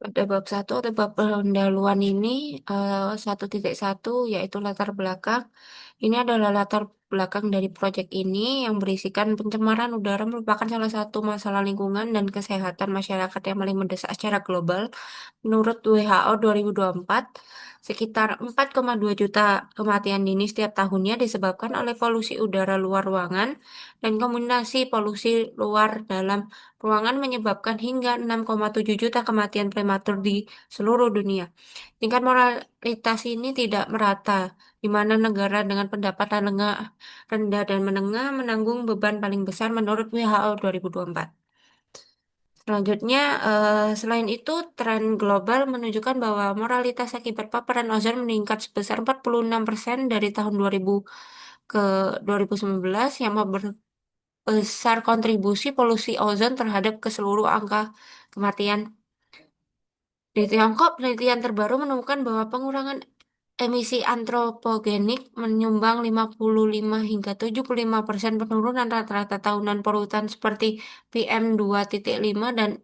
Pada bab satu atau bab pendahuluan ini 1.1 yaitu latar belakang. Ini adalah latar belakang dari proyek ini yang berisikan pencemaran udara merupakan salah satu masalah lingkungan dan kesehatan masyarakat yang paling mendesak secara global. Menurut WHO 2024, sekitar 4,2 juta kematian dini setiap tahunnya disebabkan oleh polusi udara luar ruangan dan kombinasi polusi luar dalam ruangan menyebabkan hingga 6,7 juta kematian prematur di seluruh dunia. Tingkat moralitas ini tidak merata, di mana negara dengan pendapatan rendah dan menengah menanggung beban paling besar menurut WHO 2024. Selanjutnya, selain itu, tren global menunjukkan bahwa moralitas akibat paparan ozon meningkat sebesar 46% dari tahun 2000 ke 2019 yang besar kontribusi polusi ozon terhadap keseluruh angka kematian. Di Tiongkok, penelitian terbaru menemukan bahwa pengurangan emisi antropogenik menyumbang 55 hingga 75% penurunan rata-rata tahunan polutan seperti PM2,5 dan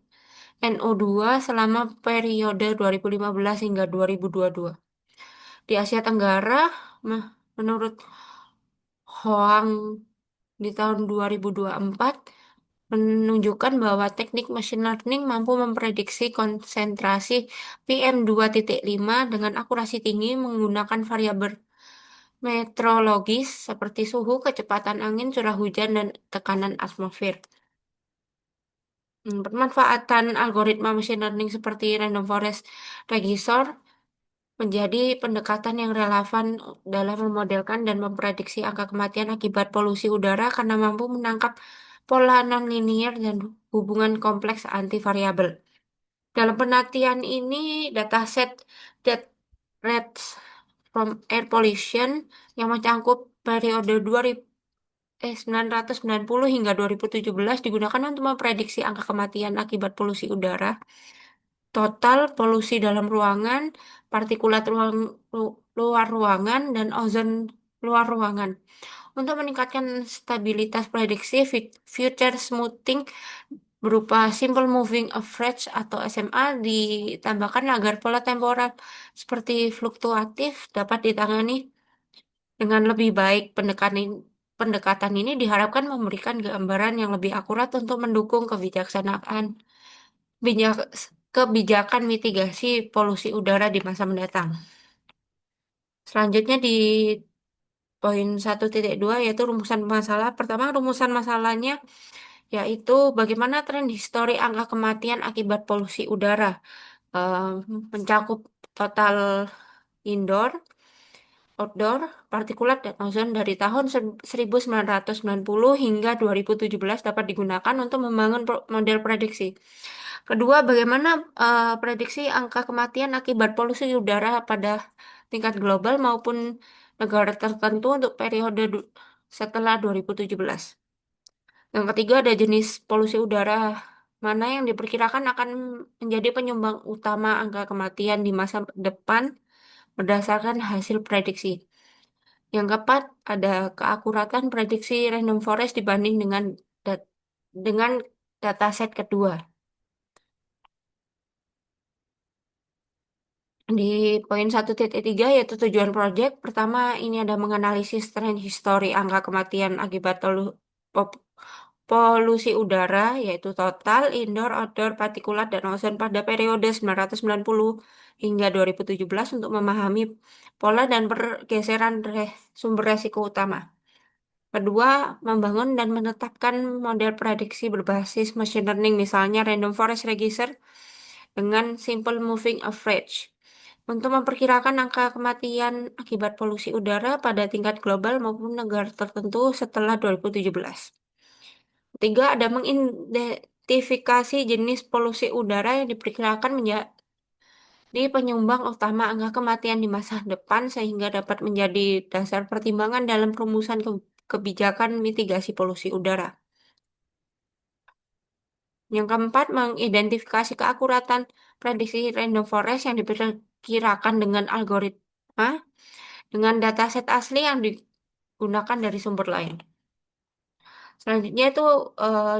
NO2 selama periode 2015 hingga 2022. Di Asia Tenggara, menurut Hoang di tahun 2024 menunjukkan bahwa teknik machine learning mampu memprediksi konsentrasi PM2,5 dengan akurasi tinggi menggunakan variabel meteorologis seperti suhu, kecepatan angin, curah hujan, dan tekanan atmosfer. Pemanfaatan algoritma machine learning seperti random forest regression menjadi pendekatan yang relevan dalam memodelkan dan memprediksi angka kematian akibat polusi udara karena mampu menangkap pola nonlinier dan hubungan kompleks antivariabel. Dalam penelitian ini, dataset death rates from air pollution yang mencangkup periode 1990 hingga 2017 digunakan untuk memprediksi angka kematian akibat polusi udara, total polusi dalam ruangan, partikulat luar ruangan, dan ozon luar ruangan. Untuk meningkatkan stabilitas prediksi, future smoothing berupa Simple Moving Average atau SMA ditambahkan agar pola temporal seperti fluktuatif dapat ditangani dengan lebih baik. Pendekatan ini diharapkan memberikan gambaran yang lebih akurat untuk mendukung bijak- kebijakan mitigasi polusi udara di masa mendatang. Selanjutnya di poin 1.2 yaitu rumusan masalah. Pertama, rumusan masalahnya yaitu bagaimana tren histori angka kematian akibat polusi udara eh, mencakup total indoor, outdoor, partikulat, dan ozon dari tahun 1990 hingga 2017 dapat digunakan untuk membangun model prediksi. Kedua, bagaimana prediksi angka kematian akibat polusi udara pada tingkat global maupun negara tertentu untuk periode setelah 2017. Yang ketiga, ada jenis polusi udara mana yang diperkirakan akan menjadi penyumbang utama angka kematian di masa depan berdasarkan hasil prediksi. Yang keempat, ada keakuratan prediksi random forest dibanding dengan dataset kedua. Di poin 1.3 yaitu tujuan proyek. Pertama, ini ada menganalisis tren histori angka kematian akibat polusi udara, yaitu total, indoor, outdoor, partikulat, dan ozon pada periode 1990 hingga 2017 untuk memahami pola dan pergeseran sumber resiko utama. Kedua, membangun dan menetapkan model prediksi berbasis machine learning, misalnya random forest regression dengan simple moving average, untuk memperkirakan angka kematian akibat polusi udara pada tingkat global maupun negara tertentu setelah 2017. Ketiga, ada mengidentifikasi jenis polusi udara yang diperkirakan menjadi penyumbang utama angka kematian di masa depan sehingga dapat menjadi dasar pertimbangan dalam perumusan kebijakan mitigasi polusi udara. Yang keempat, mengidentifikasi keakuratan prediksi random forest yang diperkirakan dengan algoritma dengan dataset asli yang digunakan dari sumber lain. Selanjutnya itu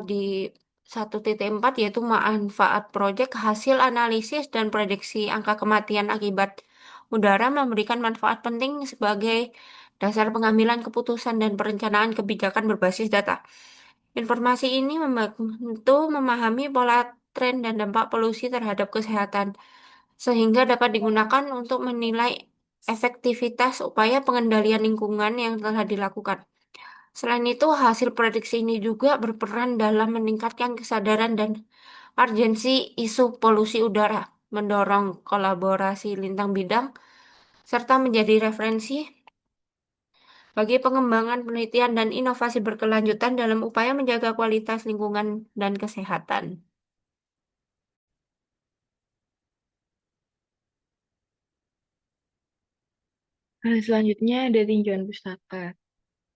di 1.4 yaitu manfaat proyek hasil analisis dan prediksi angka kematian akibat udara memberikan manfaat penting sebagai dasar pengambilan keputusan dan perencanaan kebijakan berbasis data. Informasi ini membantu memahami pola tren dan dampak polusi terhadap kesehatan, sehingga dapat digunakan untuk menilai efektivitas upaya pengendalian lingkungan yang telah dilakukan. Selain itu, hasil prediksi ini juga berperan dalam meningkatkan kesadaran dan urgensi isu polusi udara, mendorong kolaborasi lintang bidang, serta menjadi referensi bagi pengembangan penelitian dan inovasi berkelanjutan dalam upaya menjaga kualitas lingkungan dan kesehatan. Selanjutnya ada tinjauan pustaka.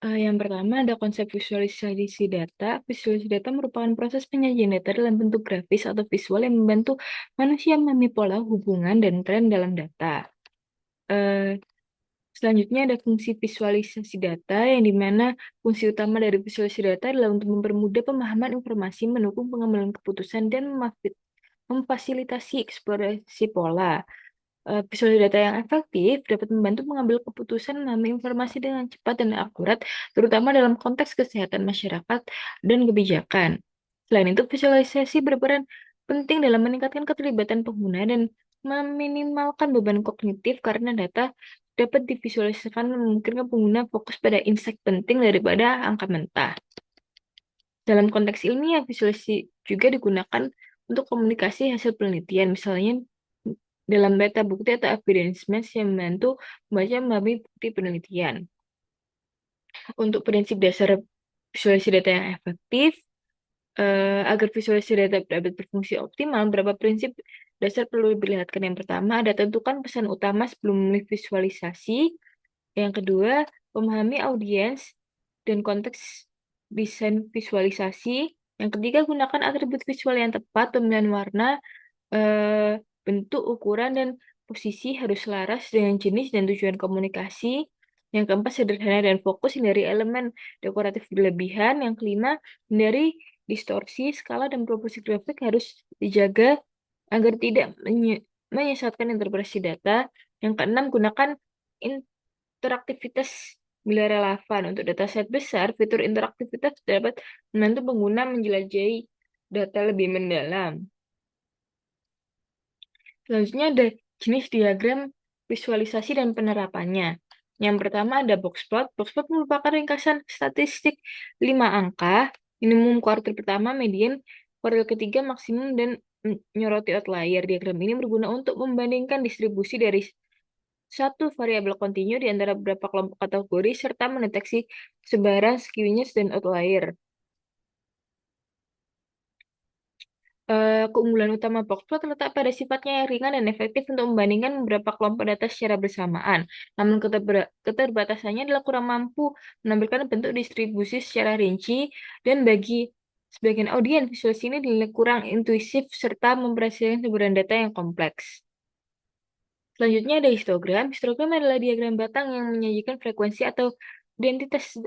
Yang pertama ada konsep visualisasi data. Visualisasi data merupakan proses penyajian data dalam bentuk grafis atau visual yang membantu manusia memahami pola, hubungan, dan tren dalam data. Eh, Selanjutnya ada fungsi visualisasi data, yang dimana fungsi utama dari visualisasi data adalah untuk mempermudah pemahaman informasi, mendukung pengambilan keputusan, dan memfasilitasi eksplorasi pola. Visualisasi data yang efektif dapat membantu mengambil keputusan memahami informasi dengan cepat dan akurat, terutama dalam konteks kesehatan masyarakat dan kebijakan. Selain itu, visualisasi berperan penting dalam meningkatkan keterlibatan pengguna dan meminimalkan beban kognitif karena data dapat divisualisasikan memungkinkan pengguna fokus pada insight penting daripada angka mentah. Dalam konteks ilmiah, visualisasi juga digunakan untuk komunikasi hasil penelitian, misalnya dalam data bukti atau evidence base yang membantu membaca memahami bukti penelitian. Untuk prinsip dasar visualisasi data yang efektif, agar visualisasi data dapat berfungsi optimal, beberapa prinsip dasar perlu diperlihatkan. Yang pertama, ada tentukan pesan utama sebelum memilih visualisasi. Yang kedua, memahami audiens dan konteks desain visualisasi. Yang ketiga, gunakan atribut visual yang tepat, pemilihan warna, bentuk, ukuran, dan posisi harus selaras dengan jenis dan tujuan komunikasi. Yang keempat, sederhana dan fokus, hindari elemen dekoratif berlebihan. Yang kelima, hindari distorsi, skala, dan proporsi grafik harus dijaga agar tidak menyesatkan interpretasi data. Yang keenam, gunakan interaktivitas bila relevan. Untuk dataset besar, fitur interaktivitas dapat membantu pengguna menjelajahi data lebih mendalam. Selanjutnya ada jenis diagram visualisasi dan penerapannya. Yang pertama ada boxplot. Boxplot merupakan ringkasan statistik 5 angka, minimum kuartil pertama, median, kuartil ketiga, maksimum, dan menyoroti outlier. Diagram ini berguna untuk membandingkan distribusi dari satu variabel kontinu di antara beberapa kelompok kategori serta mendeteksi sebaran skewness dan outlier. Keunggulan utama boxplot terletak pada sifatnya yang ringan dan efektif untuk membandingkan beberapa kelompok data secara bersamaan. Namun keterbatasannya adalah kurang mampu menampilkan bentuk distribusi secara rinci, dan bagi sebagian audiens, visualisasi ini dinilai kurang intuisif serta mempresentasikan sebaran data yang kompleks. Selanjutnya ada histogram. Histogram adalah diagram batang yang menyajikan frekuensi atau identitas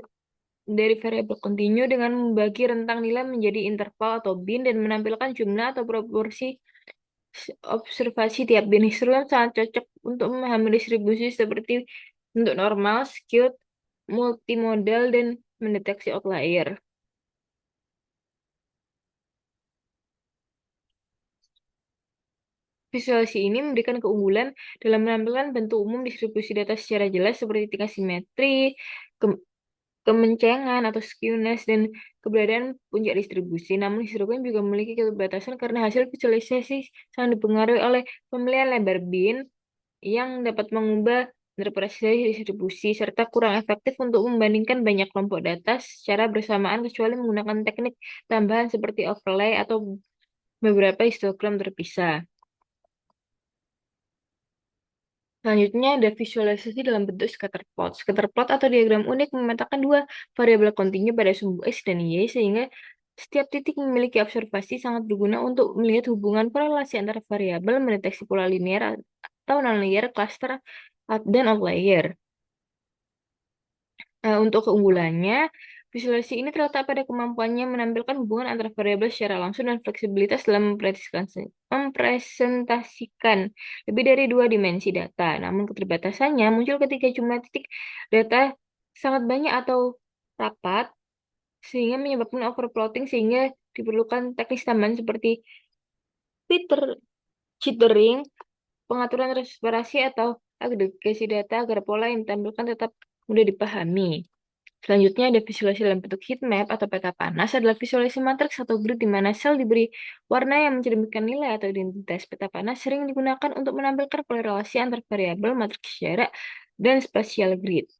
dari variabel kontinu dengan membagi rentang nilai menjadi interval atau bin dan menampilkan jumlah atau proporsi observasi tiap bin. Histogram sangat cocok untuk memahami distribusi seperti bentuk normal, skewed, multimodal, dan mendeteksi outlier. Visualisasi ini memberikan keunggulan dalam menampilkan bentuk umum distribusi data secara jelas seperti tingkat simetri, kemencengan atau skewness, dan keberadaan puncak distribusi. Namun histogram juga memiliki keterbatasan karena hasil visualisasi sangat dipengaruhi oleh pemilihan lebar bin yang dapat mengubah interpretasi distribusi serta kurang efektif untuk membandingkan banyak kelompok data secara bersamaan kecuali menggunakan teknik tambahan seperti overlay atau beberapa histogram terpisah. Selanjutnya ada visualisasi dalam bentuk scatterplot. Scatterplot atau diagram unik memetakan dua variabel kontinu pada sumbu X dan Y sehingga setiap titik memiliki observasi, sangat berguna untuk melihat hubungan korelasi antara variabel, mendeteksi pola linear atau nonlinear, cluster, dan outlier. Untuk keunggulannya, Visualisasi ini terletak pada kemampuannya menampilkan hubungan antara variabel secara langsung dan fleksibilitas dalam mempresentasikan lebih dari dua dimensi data. Namun keterbatasannya muncul ketika jumlah titik data sangat banyak atau rapat, sehingga menyebabkan overplotting, sehingga diperlukan teknis tambahan seperti Peter jittering, pengaturan transparansi atau agregasi data agar pola yang ditampilkan tetap mudah dipahami. Selanjutnya ada visualisasi dalam bentuk heat map atau peta panas adalah visualisasi matriks atau grid di mana sel diberi warna yang mencerminkan nilai atau identitas. Peta panas sering digunakan untuk menampilkan korelasi antar variabel, matriks jarak, dan spatial grid.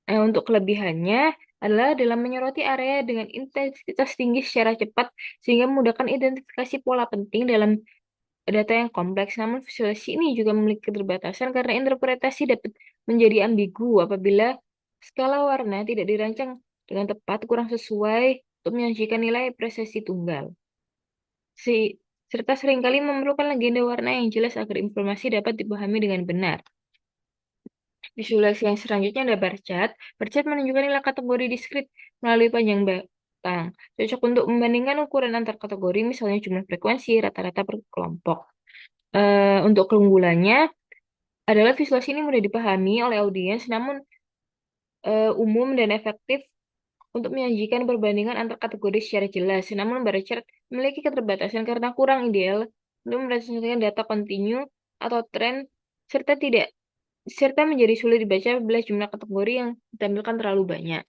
Untuk kelebihannya adalah dalam menyoroti area dengan intensitas tinggi secara cepat sehingga memudahkan identifikasi pola penting dalam data yang kompleks. Namun visualisasi ini juga memiliki keterbatasan karena interpretasi dapat menjadi ambigu apabila skala warna tidak dirancang dengan tepat, kurang sesuai untuk menyajikan nilai presesi tunggal. Si, serta seringkali memerlukan legenda warna yang jelas agar informasi dapat dipahami dengan benar. Visualisasi yang selanjutnya ada bar chart. Bar chart menunjukkan nilai kategori diskrit melalui panjang batang. Cocok untuk membandingkan ukuran antar kategori, misalnya jumlah frekuensi, rata-rata per kelompok. Untuk keunggulannya adalah visualisasi ini mudah dipahami oleh audiens, namun umum dan efektif untuk menyajikan perbandingan antar kategori secara jelas. Namun bar chart memiliki keterbatasan karena kurang ideal untuk merepresentasikan data kontinu atau tren, serta tidak serta menjadi sulit dibaca bila jumlah kategori yang ditampilkan terlalu banyak.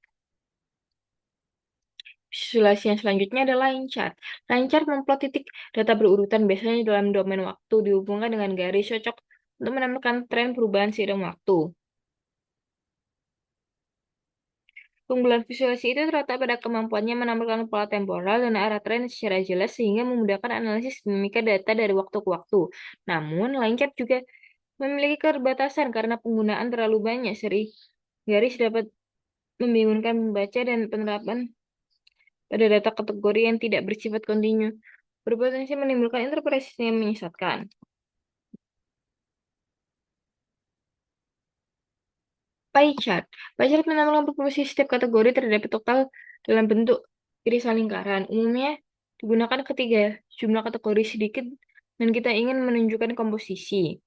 Visualisasi yang selanjutnya adalah line chart. Line chart memplot titik data berurutan biasanya dalam domain waktu dihubungkan dengan garis cocok untuk menampilkan tren perubahan seiring waktu. Keunggulan visualisasi itu terletak pada kemampuannya menampilkan pola temporal dan arah tren secara jelas sehingga memudahkan analisis dinamika data dari waktu ke waktu. Namun, line chart juga memiliki keterbatasan karena penggunaan terlalu banyak seri garis dapat membingungkan pembaca dan penerapan pada data kategori yang tidak bersifat kontinu berpotensi menimbulkan interpretasi yang menyesatkan. Pie chart. Pie chart menampilkan proporsi setiap kategori terhadap total dalam bentuk irisan lingkaran. Umumnya digunakan ketika jumlah kategori sedikit dan kita ingin menunjukkan komposisi.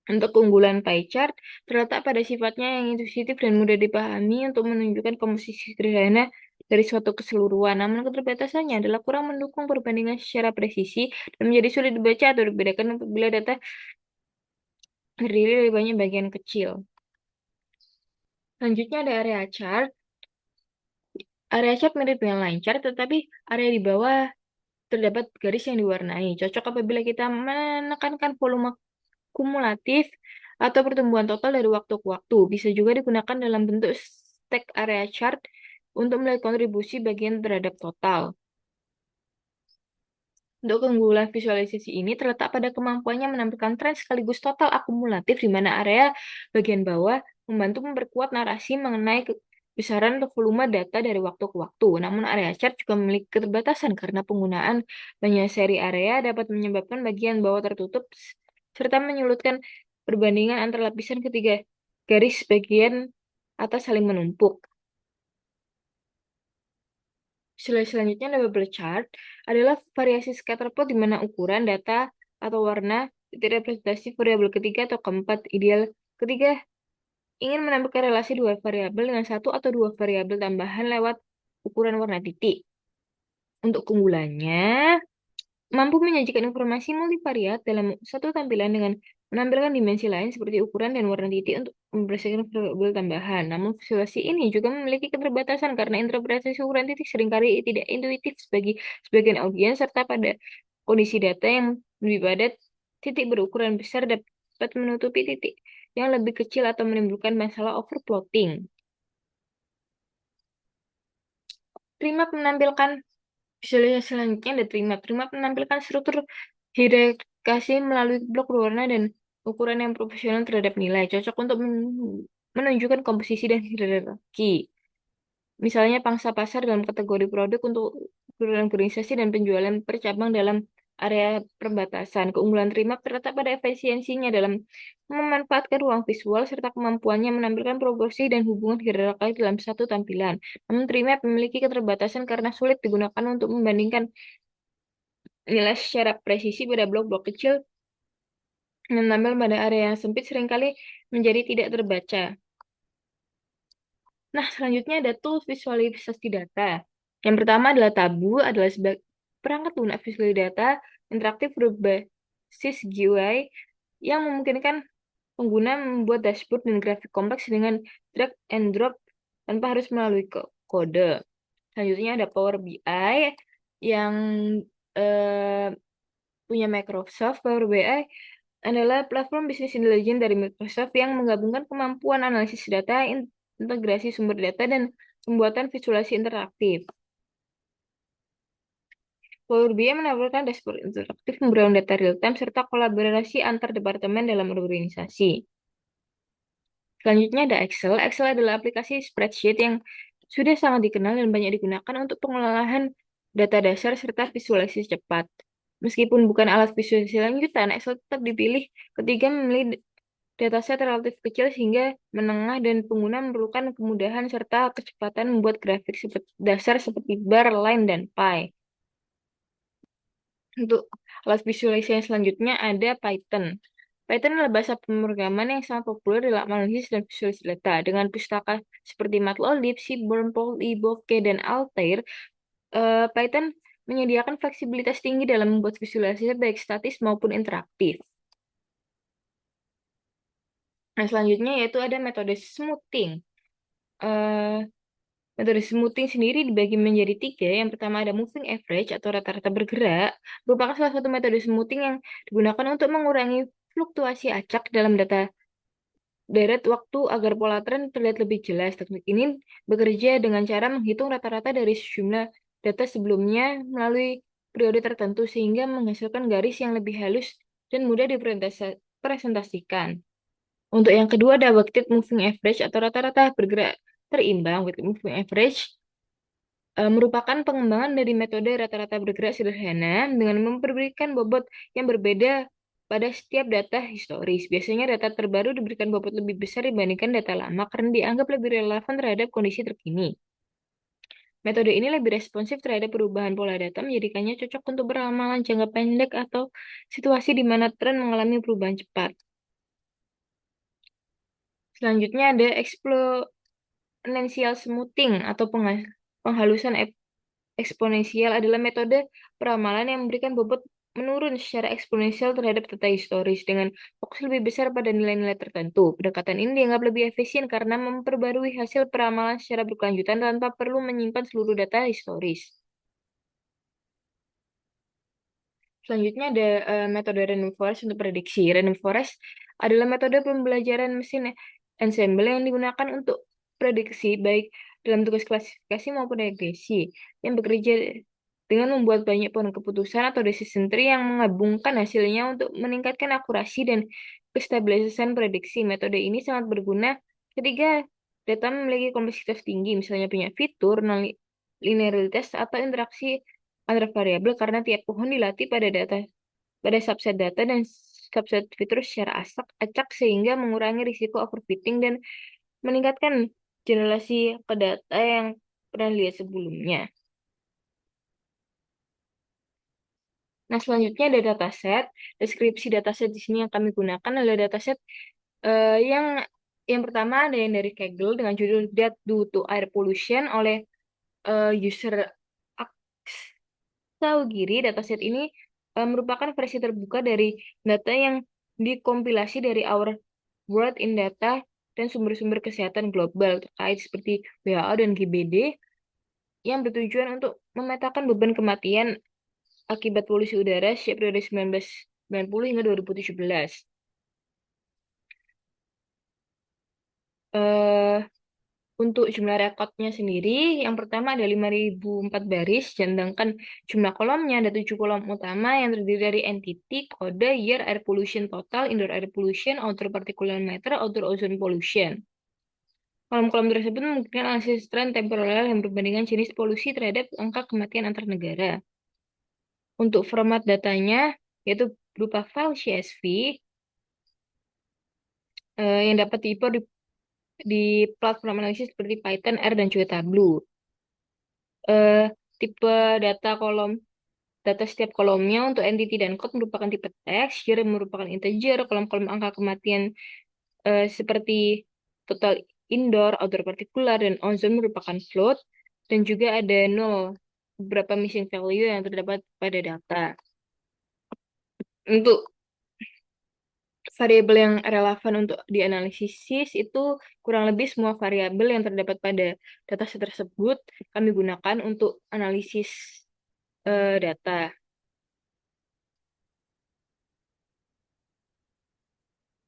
Untuk keunggulan pie chart terletak pada sifatnya yang intuitif dan mudah dipahami untuk menunjukkan komposisi sederhana dari suatu keseluruhan. Namun keterbatasannya adalah kurang mendukung perbandingan secara presisi dan menjadi sulit dibaca atau dibedakan apabila data terdiri dari banyak bagian kecil. Selanjutnya ada area chart. Area chart mirip dengan line chart, tetapi area di bawah terdapat garis yang diwarnai. Cocok apabila kita menekankan volume kumulatif atau pertumbuhan total dari waktu ke waktu. Bisa juga digunakan dalam bentuk stack area chart untuk melihat kontribusi bagian terhadap total. Untuk keunggulan visualisasi ini terletak pada kemampuannya menampilkan tren sekaligus total akumulatif di mana area bagian bawah membantu memperkuat narasi mengenai besaran atau volume data dari waktu ke waktu. Namun area chart juga memiliki keterbatasan karena penggunaan banyak seri area dapat menyebabkan bagian bawah tertutup serta menyulitkan perbandingan antara lapisan ketiga garis bagian atas saling menumpuk. Selanjutnya ada bubble chart adalah variasi scatter plot di mana ukuran data atau warna tidak representasi variabel ketiga atau keempat. Ideal ketiga ingin menampilkan relasi dua variabel dengan satu atau dua variabel tambahan lewat ukuran warna titik. Untuk keunggulannya, mampu menyajikan informasi multivariat dalam satu tampilan dengan menampilkan dimensi lain seperti ukuran dan warna titik untuk mempresentasikan variabel tambahan. Namun visualisasi ini juga memiliki keterbatasan karena interpretasi ukuran titik seringkali tidak intuitif bagi sebagian audiens serta pada kondisi data yang lebih padat, titik berukuran besar dapat menutupi titik yang lebih kecil atau menimbulkan masalah overplotting. Trimap menampilkan visualisasi selanjutnya ada trimap. Trimap menampilkan struktur hierarkasi melalui blok berwarna dan ukuran yang proporsional terhadap nilai, cocok untuk menunjukkan komposisi dan hierarki. Misalnya pangsa pasar dalam kategori produk untuk ukuran organisasi dan penjualan per cabang dalam area perbatasan. Keunggulan Trimark terletak pada efisiensinya dalam memanfaatkan ruang visual serta kemampuannya menampilkan proporsi dan hubungan hierarki dalam satu tampilan. Namun Trimark memiliki keterbatasan karena sulit digunakan untuk membandingkan nilai secara presisi pada blok-blok kecil yang tampil pada area yang sempit seringkali menjadi tidak terbaca. Nah, selanjutnya ada tools visualisasi data. Yang pertama adalah Tabu, adalah sebagai perangkat lunak visualisasi data interaktif berbasis GUI yang memungkinkan pengguna membuat dashboard dan grafik kompleks dengan drag and drop tanpa harus melalui kode. Selanjutnya ada Power BI yang eh, punya Microsoft. Power BI adalah platform bisnis intelijen dari Microsoft yang menggabungkan kemampuan analisis data, integrasi sumber data, dan pembuatan visualisasi interaktif. Power BI menawarkan dashboard interaktif, memperoleh data real-time, serta kolaborasi antar departemen dalam organisasi. Selanjutnya ada Excel. Excel adalah aplikasi spreadsheet yang sudah sangat dikenal dan banyak digunakan untuk pengolahan data dasar serta visualisasi cepat. Meskipun bukan alat visualisasi lanjutan, Excel tetap dipilih ketika memilih dataset relatif kecil sehingga menengah dan pengguna memerlukan kemudahan serta kecepatan membuat grafik dasar seperti bar, line, dan pie. Untuk alat visualisasi yang selanjutnya ada Python. Python adalah bahasa pemrograman yang sangat populer dalam analisis dan visualisasi data. Dengan pustaka seperti Matplotlib, Seaborn, Polybook, dan Altair, Python menyediakan fleksibilitas tinggi dalam membuat visualisasi baik statis maupun interaktif. Nah, selanjutnya yaitu ada metode smoothing. Eh, Metode smoothing sendiri dibagi menjadi tiga. Yang pertama ada moving average atau rata-rata bergerak, merupakan salah satu metode smoothing yang digunakan untuk mengurangi fluktuasi acak dalam data deret waktu agar pola tren terlihat lebih jelas. Teknik ini bekerja dengan cara menghitung rata-rata dari sejumlah data sebelumnya melalui periode tertentu sehingga menghasilkan garis yang lebih halus dan mudah dipresentasikan. Untuk yang kedua ada weighted moving average atau rata-rata bergerak terimbang. Weighted moving average merupakan pengembangan dari metode rata-rata bergerak sederhana dengan memberikan bobot yang berbeda pada setiap data historis. Biasanya data terbaru diberikan bobot lebih besar dibandingkan data lama karena dianggap lebih relevan terhadap kondisi terkini. Metode ini lebih responsif terhadap perubahan pola data, menjadikannya cocok untuk beramalan jangka pendek atau situasi di mana tren mengalami perubahan cepat. Selanjutnya ada exponential smoothing atau penghalusan eksponensial adalah metode peramalan yang memberikan bobot menurun secara eksponensial terhadap data historis dengan fokus lebih besar pada nilai-nilai tertentu. Pendekatan ini dianggap lebih efisien karena memperbarui hasil peramalan secara berkelanjutan tanpa perlu menyimpan seluruh data historis. Selanjutnya ada metode random forest untuk prediksi. Random forest adalah metode pembelajaran mesin ensemble yang digunakan untuk prediksi baik dalam tugas klasifikasi maupun regresi yang bekerja dengan membuat banyak pohon keputusan atau decision tree yang menggabungkan hasilnya untuk meningkatkan akurasi dan kestabilisan prediksi. Metode ini sangat berguna ketika data memiliki kompleksitas tinggi, misalnya punya fitur, non-linearitas, atau interaksi antar variabel karena tiap pohon dilatih pada subset data dan subset fitur secara acak sehingga mengurangi risiko overfitting dan meningkatkan generasi ke data yang pernah lihat sebelumnya. Nah, selanjutnya ada dataset. Deskripsi dataset di sini yang kami gunakan adalah dataset yang pertama ada yang dari Kaggle dengan judul That Due to Air Pollution oleh user Giri. Dataset ini merupakan versi terbuka dari data yang dikompilasi dari Our World in Data dan sumber-sumber kesehatan global terkait seperti WHO dan GBD yang bertujuan untuk memetakan beban kematian akibat polusi udara sejak periode 1990 hingga 2017. Eh, Untuk jumlah rekodnya sendiri, yang pertama ada 5.004 baris, sedangkan jumlah kolomnya ada 7 kolom utama yang terdiri dari entity, kode, year, air pollution total, indoor air pollution, outer particulate matter, outer ozone pollution. Kolom-kolom tersebut memungkinkan analisis tren temporer yang berbandingan jenis polusi terhadap angka kematian antar negara. Untuk format datanya, yaitu berupa file CSV yang dapat diimport di platform analisis seperti Python, R, dan juga Tableau. Eh, Tipe data kolom data setiap kolomnya untuk entity dan code merupakan tipe teks, year merupakan integer, kolom-kolom angka kematian seperti total indoor, outdoor partikular, dan ozone merupakan float, dan juga ada nol, beberapa missing value yang terdapat pada data. Untuk variabel yang relevan untuk dianalisis itu kurang lebih semua variabel yang terdapat pada dataset tersebut kami gunakan untuk analisis data.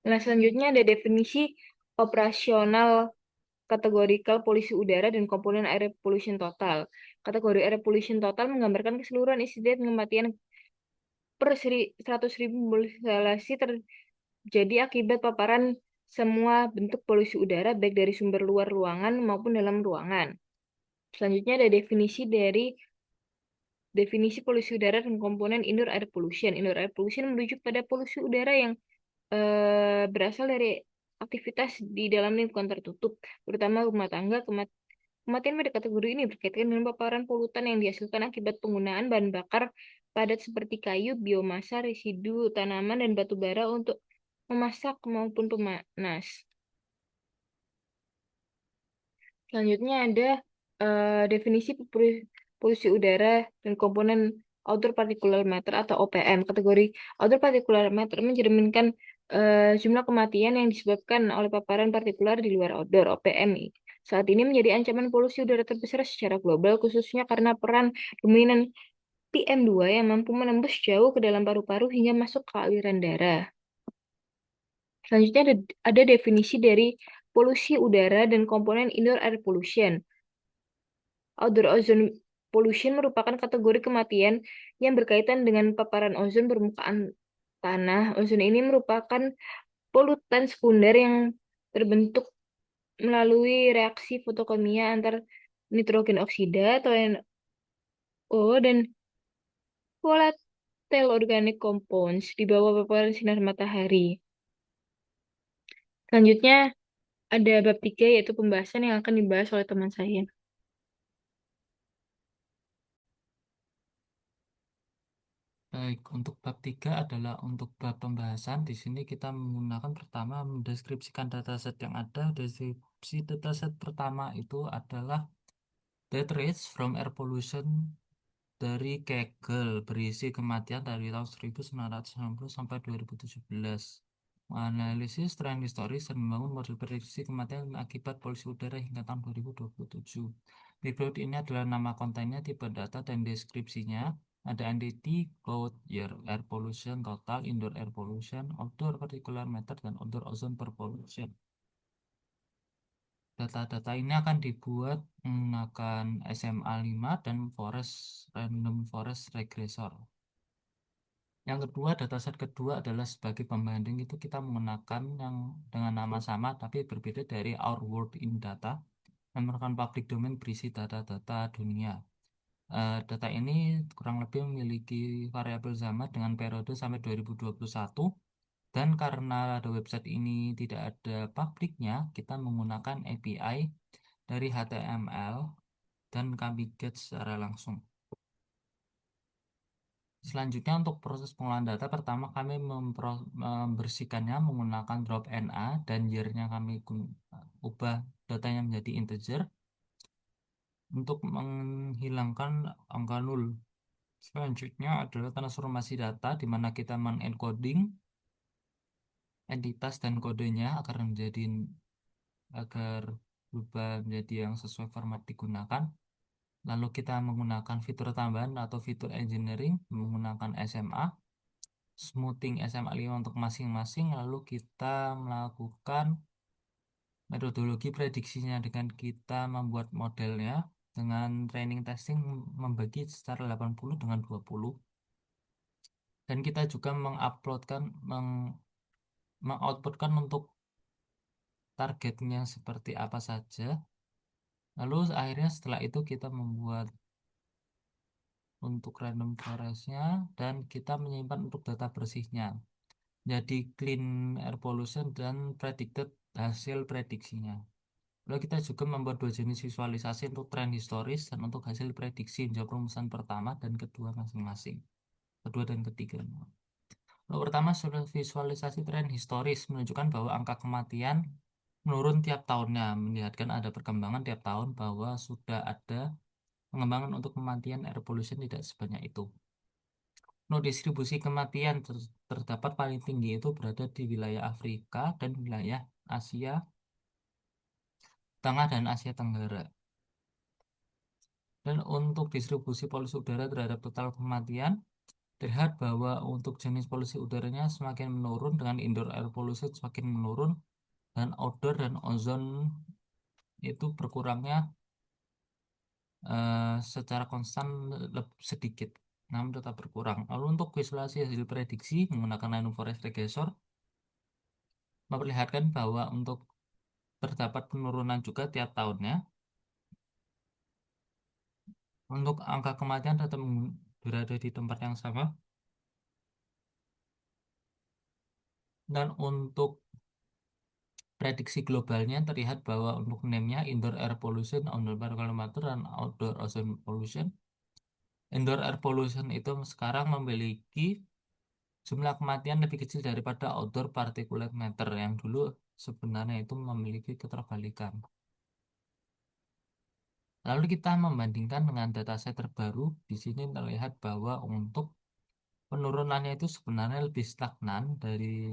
Nah, selanjutnya ada definisi operasional kategorikal polusi udara dan komponen air pollution total. Kategori air pollution total menggambarkan keseluruhan insiden kematian per 100.000 instalasi terjadi akibat paparan semua bentuk polusi udara, baik dari sumber luar ruangan maupun dalam ruangan. Selanjutnya ada definisi polusi udara dan komponen indoor air pollution. Indoor air pollution merujuk pada polusi udara yang berasal dari aktivitas di dalam lingkungan tertutup, terutama rumah tangga. Kematian pada kategori ini berkaitan dengan paparan polutan yang dihasilkan akibat penggunaan bahan bakar padat seperti kayu, biomasa, residu tanaman, dan batu bara untuk memasak maupun pemanas. Selanjutnya ada definisi polusi udara dan komponen outdoor particulate matter atau OPM. Kategori outdoor particulate matter mencerminkan jumlah kematian yang disebabkan oleh paparan partikular di luar outdoor (OPM). Saat ini menjadi ancaman polusi udara terbesar secara global, khususnya karena peran dominan PM2 yang mampu menembus jauh ke dalam paru-paru hingga masuk ke aliran darah. Selanjutnya ada definisi dari polusi udara dan komponen indoor air pollution. Outdoor ozone pollution merupakan kategori kematian yang berkaitan dengan paparan ozon permukaan tanah. Ozon ini merupakan polutan sekunder yang terbentuk melalui reaksi fotokimia antar nitrogen oksida atau NO dan volatile organic compounds di bawah paparan sinar matahari. Selanjutnya ada bab 3 yaitu pembahasan yang akan dibahas oleh teman saya. Baik, untuk bab 3 adalah untuk bab pembahasan. Di sini kita menggunakan pertama mendeskripsikan dataset yang ada. Deskripsi dataset pertama itu adalah death rates from air pollution dari Kegel berisi kematian dari tahun 1990 sampai 2017. Menganalisis tren historis dan membangun model prediksi kematian akibat polusi udara hingga tahun 2027. Berikut ini adalah nama kontennya, tipe data, dan deskripsinya. Ada entity, code, year, air pollution, total, indoor air pollution, outdoor particulate matter, dan outdoor ozone per pollution. Data-data ini akan dibuat menggunakan SMA 5 dan Random Forest Regressor. Yang kedua, dataset kedua adalah sebagai pembanding, itu kita menggunakan yang dengan nama sama tapi berbeda dari Our World in Data, yang merupakan public domain berisi data-data dunia. Data ini kurang lebih memiliki variabel zaman dengan periode sampai 2021, dan karena ada website ini tidak ada publiknya, kita menggunakan API dari HTML dan kami get secara langsung. Selanjutnya untuk proses pengolahan data, pertama kami membersihkannya menggunakan drop NA dan year-nya kami ubah datanya menjadi integer untuk menghilangkan angka 0. Selanjutnya adalah transformasi data di mana kita mengencoding entitas dan kodenya agar berubah menjadi yang sesuai format digunakan. Lalu kita menggunakan fitur tambahan atau fitur engineering menggunakan SMA, smoothing SMA 5 untuk masing-masing. Lalu kita melakukan metodologi prediksinya dengan kita membuat modelnya dengan training testing membagi secara 80 dengan 20. Dan kita juga mengoutputkan untuk targetnya seperti apa saja. Lalu akhirnya setelah itu kita membuat untuk random forestnya, dan kita menyimpan untuk data bersihnya. Jadi clean air pollution dan predicted hasil prediksinya. Lalu kita juga membuat dua jenis visualisasi untuk tren historis dan untuk hasil prediksi menjawab rumusan pertama dan kedua masing-masing. Kedua dan ketiga. Lalu pertama, visualisasi tren historis menunjukkan bahwa angka kematian menurun tiap tahunnya, melihatkan ada perkembangan tiap tahun bahwa sudah ada pengembangan untuk kematian air pollution tidak sebanyak itu. Lalu distribusi kematian terdapat paling tinggi itu berada di wilayah Afrika dan wilayah Asia Tengah dan Asia Tenggara. Dan untuk distribusi polusi udara terhadap total kematian, terlihat bahwa untuk jenis polusi udaranya semakin menurun dengan indoor air pollution semakin menurun dan outdoor dan ozon itu berkurangnya secara konstan sedikit, namun tetap berkurang. Lalu untuk visualisasi hasil prediksi menggunakan rainforest regression memperlihatkan bahwa untuk terdapat penurunan juga tiap tahunnya. Untuk angka kematian tetap berada di tempat yang sama. Dan untuk prediksi globalnya terlihat bahwa untuk NEM-nya indoor air pollution, outdoor air kilometer, dan outdoor ozone pollution. Indoor air pollution itu sekarang memiliki jumlah kematian lebih kecil daripada outdoor particulate matter yang dulu sebenarnya itu memiliki keterbalikan. Lalu kita membandingkan dengan dataset terbaru, di sini terlihat bahwa untuk penurunannya itu sebenarnya lebih stagnan dari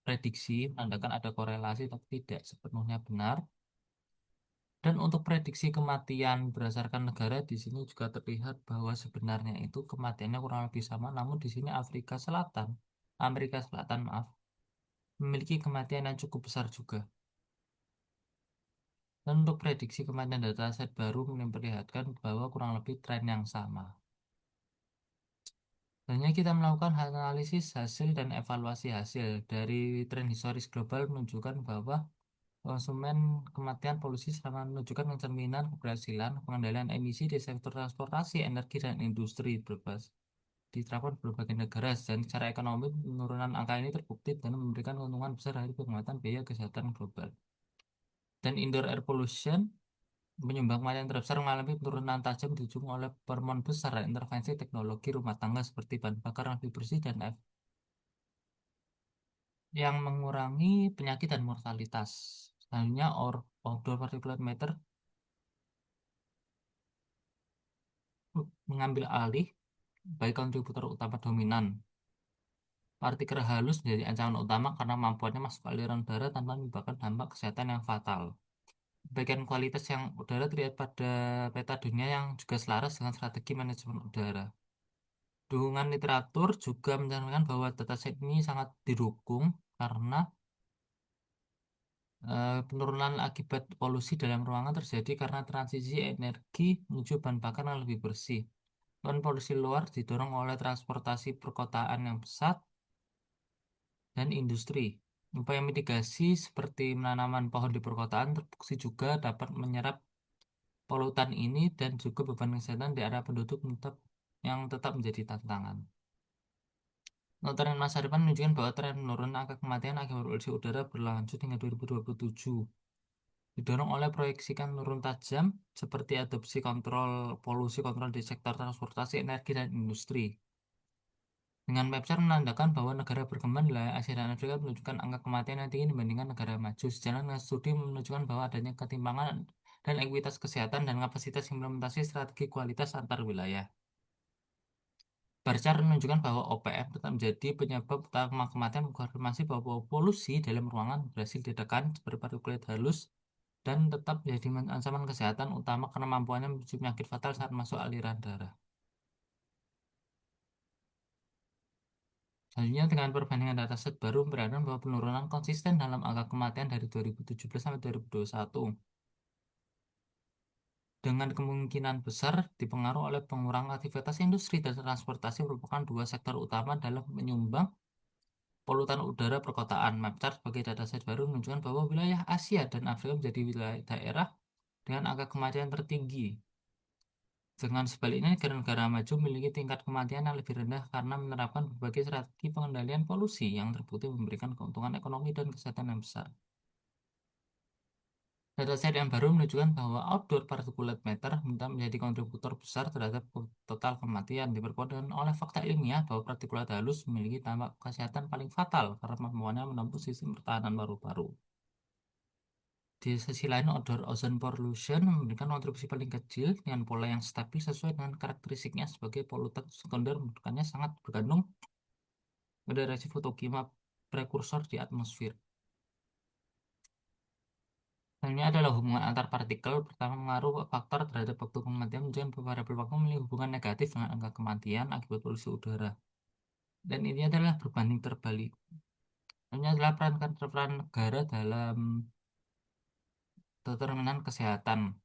prediksi, menandakan ada korelasi tapi tidak sepenuhnya benar. Dan untuk prediksi kematian berdasarkan negara di sini juga terlihat bahwa sebenarnya itu kematiannya kurang lebih sama, namun di sini Amerika Selatan maaf, memiliki kematian yang cukup besar juga. Dan untuk prediksi kematian dataset baru memperlihatkan bahwa kurang lebih tren yang sama. Hanya kita melakukan analisis hasil dan evaluasi hasil dari tren historis global menunjukkan bahwa konsumen kematian polusi selama menunjukkan cerminan keberhasilan pengendalian emisi di sektor transportasi, energi, dan industri diterapkan di berbagai negara, dan secara ekonomi penurunan angka ini terbukti dan memberikan keuntungan besar dari penguatan biaya kesehatan global. Dan indoor air pollution menyumbang kematian terbesar mengalami penurunan tajam didukung oleh permohonan besar dan intervensi teknologi rumah tangga seperti bahan bakar yang lebih bersih dan yang mengurangi penyakit dan mortalitas. Selanjutnya, outdoor particulate matter mengambil alih baik kontributor utama dominan. Partikel halus menjadi ancaman utama karena mampuannya masuk ke aliran udara tanpa menyebabkan dampak kesehatan yang fatal. Bagian kualitas yang udara terlihat pada peta dunia yang juga selaras dengan strategi manajemen udara. Dukungan literatur juga mencantumkan bahwa dataset ini sangat didukung karena penurunan akibat polusi dalam ruangan terjadi karena transisi energi menuju bahan bakar yang lebih bersih. Dan polusi luar didorong oleh transportasi perkotaan yang pesat dan industri. Upaya mitigasi seperti penanaman pohon di perkotaan terbukti juga dapat menyerap polutan ini dan juga beban kesehatan di area penduduk yang tetap menjadi tantangan. Untuk tren masa depan menunjukkan bahwa tren menurun angka kematian akibat polusi udara berlanjut hingga 2027. Didorong oleh proyeksikan menurun tajam seperti adopsi polusi kontrol di sektor transportasi, energi, dan industri. Dengan website menandakan bahwa negara berkembang di wilayah Asia dan Afrika menunjukkan angka kematian yang tinggi dibandingkan negara maju. Sejalan dengan studi menunjukkan bahwa adanya ketimpangan dan ekuitas kesehatan dan kapasitas implementasi strategi kualitas antar wilayah. Bar chart menunjukkan bahwa OPM tetap menjadi penyebab utama kematian, mengkonfirmasi bahwa polusi dalam ruangan berhasil ditekan seperti partikulat halus dan tetap menjadi ancaman kesehatan utama karena mampuannya memicu penyakit fatal saat masuk aliran darah. Selanjutnya, dengan perbandingan dataset baru memperlihatkan bahwa penurunan konsisten dalam angka kematian dari 2017 sampai 2021 dengan kemungkinan besar dipengaruhi oleh pengurangan aktivitas industri dan transportasi merupakan dua sektor utama dalam menyumbang polutan udara perkotaan. Mapchart sebagai dataset baru menunjukkan bahwa wilayah Asia dan Afrika menjadi wilayah daerah dengan angka kematian tertinggi. Dengan sebaliknya, negara-negara maju memiliki tingkat kematian yang lebih rendah karena menerapkan berbagai strategi pengendalian polusi yang terbukti memberikan keuntungan ekonomi dan kesehatan yang besar. Dataset yang baru menunjukkan bahwa outdoor particulate matter menjadi kontributor besar terhadap total kematian, diperkuat oleh fakta ilmiah bahwa partikulat halus memiliki dampak kesehatan paling fatal karena kemampuannya menempuh sistem pertahanan paru-paru. Di sisi lain, outdoor ozone pollution memberikan kontribusi paling kecil dengan pola yang stabil sesuai dengan karakteristiknya sebagai polutan sekunder, menunjukkannya sangat bergantung pada reaksi fotokimia prekursor di atmosfer. Ini adalah hubungan antar partikel. Pertama, mengaruh faktor terhadap waktu kematian menunjukkan bahwa variabel waktu memiliki hubungan negatif dengan angka kematian akibat polusi udara. Dan ini adalah berbanding terbalik. Ini adalah peran negara dalam determinan kesehatan.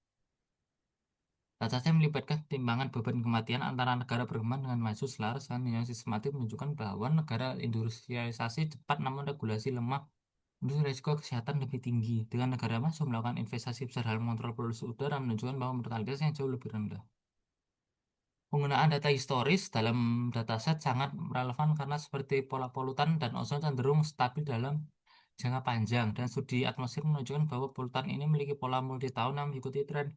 Data melibatkan timbangan beban kematian antara negara berkembang dengan maju selaras dengan yang sistematis menunjukkan bahwa negara industrialisasi cepat namun regulasi lemah untuk risiko kesehatan lebih tinggi. Dengan negara maju melakukan investasi besar dalam mengontrol polusi udara menunjukkan bahwa mortalitas yang jauh lebih rendah. Penggunaan data historis dalam dataset sangat relevan karena seperti pola polutan dan ozon cenderung stabil dalam jangka panjang dan studi atmosfer menunjukkan bahwa polutan ini memiliki pola multi tahun yang mengikuti tren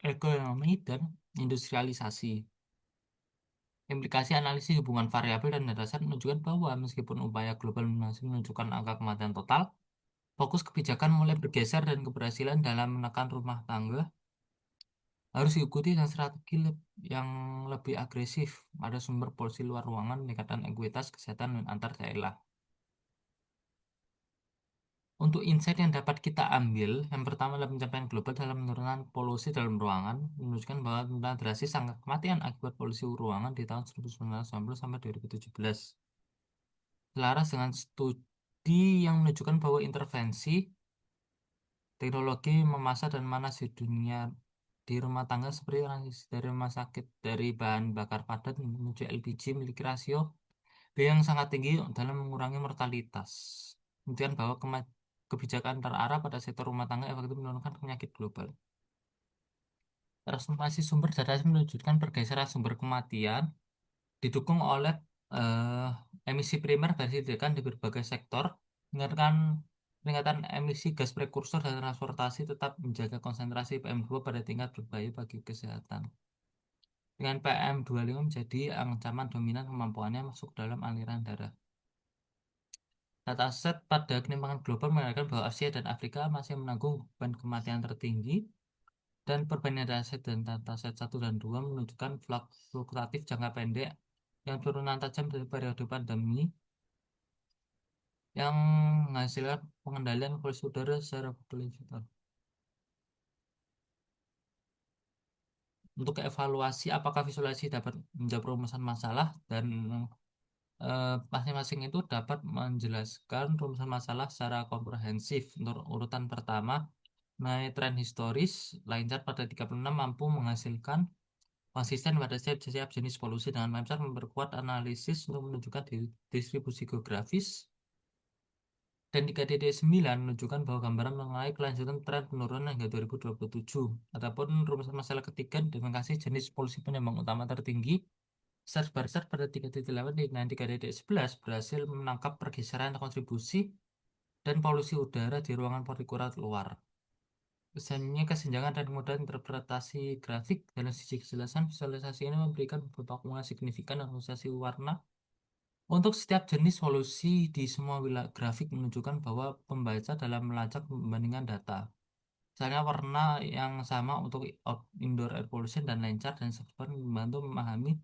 ekonomi dan industrialisasi. Implikasi analisis hubungan variabel dan dataset menunjukkan bahwa meskipun upaya global masih menunjukkan angka kematian total, fokus kebijakan mulai bergeser dan keberhasilan dalam menekan rumah tangga harus diikuti dengan strategi yang lebih agresif pada sumber polusi luar ruangan, peningkatan ekuitas kesehatan dan antar daerah. Untuk insight yang dapat kita ambil, yang pertama adalah pencapaian global dalam menurunkan polusi dalam ruangan, menunjukkan bahwa tentang drastis angka kematian akibat polusi ruangan di tahun 1990 sampai 2017. Selaras dengan studi yang menunjukkan bahwa intervensi teknologi memasak dan manas di dunia di rumah tangga seperti transisi dari rumah sakit dari bahan bakar padat menuju LPG memiliki rasio B yang sangat tinggi dalam mengurangi mortalitas. Kemudian bahwa kebijakan terarah pada sektor rumah tangga efektif menurunkan penyakit global. Transformasi sumber data menunjukkan pergeseran sumber kematian didukung oleh eh, emisi primer dari tindakan di berbagai sektor, meningkatkan peningkatan emisi gas prekursor dan transportasi tetap menjaga konsentrasi PM2 pada tingkat berbahaya bagi kesehatan. Dengan PM25 menjadi ancaman dominan kemampuannya masuk dalam aliran darah. Dataset pada ketimpangan global mengatakan bahwa Asia dan Afrika masih menanggung beban kematian tertinggi dan perbandingan dataset dan dataset 1 dan 2 menunjukkan fluktuatif jangka pendek yang turunan tajam dari periode pandemi yang menghasilkan pengendalian polusi udara secara berkelanjutan. Untuk evaluasi apakah visualisasi dapat menjawab rumusan masalah dan masing-masing itu dapat menjelaskan rumusan masalah secara komprehensif. Untuk urutan pertama, mengenai tren historis, line chart pada 36 mampu menghasilkan konsisten pada setiap jenis polusi dengan line chart memperkuat analisis untuk menunjukkan distribusi geografis dan di KDD 9 menunjukkan bahwa gambaran mengenai kelanjutan tren penurunan hingga 2027. Adapun rumusan masalah ketiga dengan kasih jenis polusi penyumbang utama tertinggi besar pada 3.8 dan 3.11 berhasil menangkap pergeseran kontribusi dan polusi udara di ruangan partikulat luar. Kesannya kesenjangan dan kemudahan interpretasi grafik dalam sisi kejelasan visualisasi ini memberikan beberapa pengulangan signifikan dan visualisasi warna untuk setiap jenis solusi di semua wilayah grafik menunjukkan bahwa pembaca dalam melacak membandingkan data. Misalnya warna yang sama untuk indoor air pollution dan lancar dan sebenarnya membantu memahami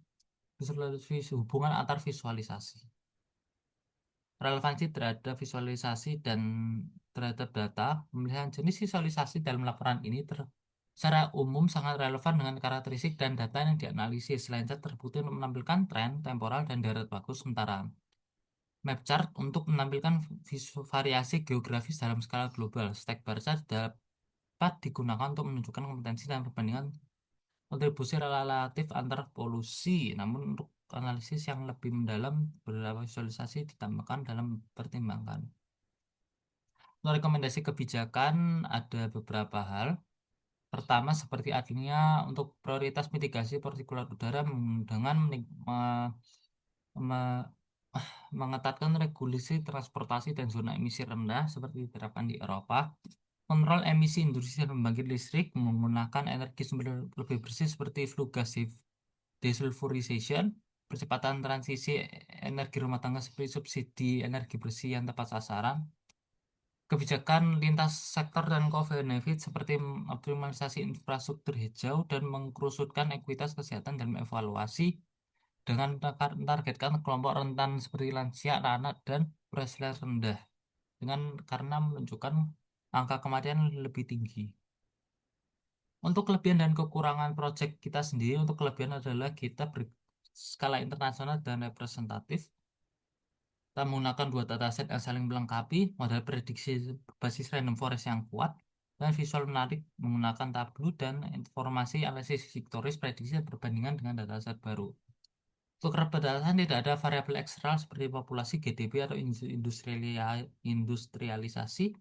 hubungan antar visualisasi. Relevansi terhadap visualisasi dan terhadap data, pemilihan jenis visualisasi dalam laporan ini secara umum sangat relevan dengan karakteristik dan data yang dianalisis. Lancar terbukti untuk menampilkan tren, temporal, dan deret waktu sementara. Map chart untuk menampilkan variasi geografis dalam skala global. Stack bar chart dapat digunakan untuk menunjukkan kompetensi dan perbandingan kontribusi relatif antar polusi. Namun untuk analisis yang lebih mendalam, beberapa visualisasi ditambahkan dalam pertimbangan. Untuk rekomendasi kebijakan ada beberapa hal. pertama seperti adanya untuk prioritas mitigasi partikulat udara dengan me- mengetatkan regulasi transportasi dan zona emisi rendah seperti diterapkan di Eropa. Kontrol emisi industri pembangkit listrik menggunakan energi sumber lebih bersih seperti flue gas desulfurization, percepatan transisi energi rumah tangga seperti subsidi energi bersih yang tepat sasaran, kebijakan lintas sektor dan co-benefit seperti optimalisasi infrastruktur hijau dan mengkerucutkan ekuitas kesehatan dan evaluasi dengan menargetkan kelompok rentan seperti lansia, anak, dan berusia rendah dengan karena menunjukkan angka kematian lebih tinggi. Untuk kelebihan dan kekurangan proyek kita sendiri, untuk kelebihan adalah kita berskala internasional dan representatif. Kita menggunakan dua dataset yang saling melengkapi, model prediksi berbasis random forest yang kuat, dan visual menarik menggunakan tableau dan informasi analisis historis prediksi dan perbandingan dengan dataset baru. Untuk keterbatasan tidak ada variabel eksternal seperti populasi, GDP, atau industrialisasi.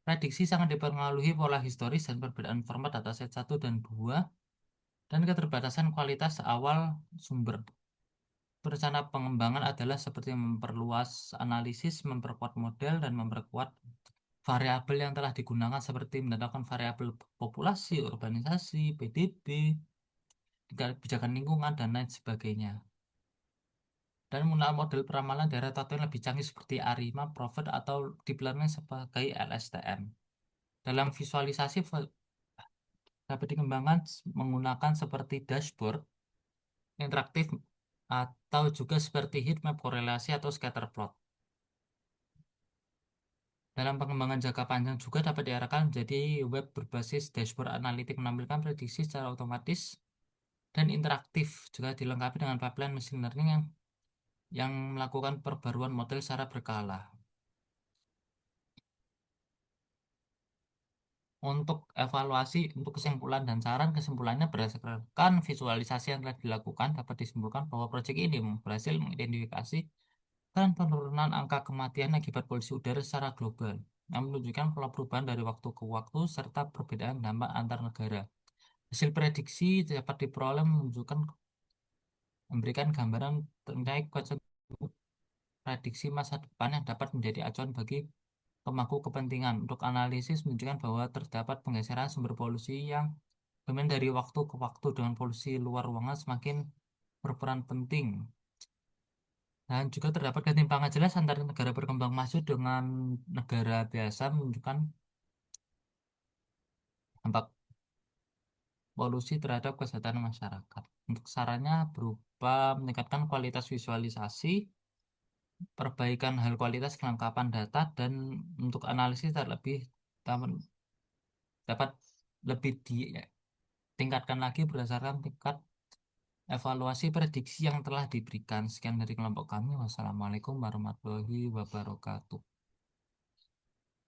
Prediksi sangat dipengaruhi pola historis dan perbedaan format dataset satu dan 2 dan keterbatasan kualitas awal sumber. Rencana pengembangan adalah seperti memperluas analisis, memperkuat model, dan memperkuat variabel yang telah digunakan seperti menetapkan variabel populasi, urbanisasi, PDB, kebijakan lingkungan, dan lain sebagainya. Dan menggunakan model peramalan daerah tertentu yang lebih canggih seperti ARIMA, Prophet, atau deep learning sebagai LSTM. Dalam visualisasi dapat dikembangkan menggunakan seperti dashboard interaktif atau juga seperti heat map korelasi atau scatter plot. Dalam pengembangan jangka panjang juga dapat diarahkan menjadi web berbasis dashboard analitik menampilkan prediksi secara otomatis dan interaktif, juga dilengkapi dengan pipeline machine learning yang melakukan perbaruan model secara berkala. Untuk evaluasi, untuk kesimpulan dan saran, kesimpulannya berdasarkan visualisasi yang telah dilakukan dapat disimpulkan bahwa proyek ini berhasil mengidentifikasi dan penurunan angka kematian akibat polusi udara secara global, yang menunjukkan pola perubahan dari waktu ke waktu serta perbedaan dampak antar negara. Hasil prediksi dapat diperoleh menunjukkan memberikan gambaran tentang konsekuensi prediksi masa depan yang dapat menjadi acuan bagi pemangku kepentingan. Untuk analisis menunjukkan bahwa terdapat penggeseran sumber polusi yang domain dari waktu ke waktu dengan polusi luar ruangan semakin berperan penting. Dan juga terdapat ketimpangan jelas antara negara berkembang maju dengan negara biasa menunjukkan dampak polusi terhadap kesehatan masyarakat. Untuk sarannya berupa meningkatkan kualitas visualisasi, perbaikan hal kualitas kelengkapan data, dan untuk analisis terlebih dapat lebih ditingkatkan lagi berdasarkan tingkat evaluasi prediksi yang telah diberikan. Sekian dari kelompok kami. Wassalamualaikum warahmatullahi wabarakatuh.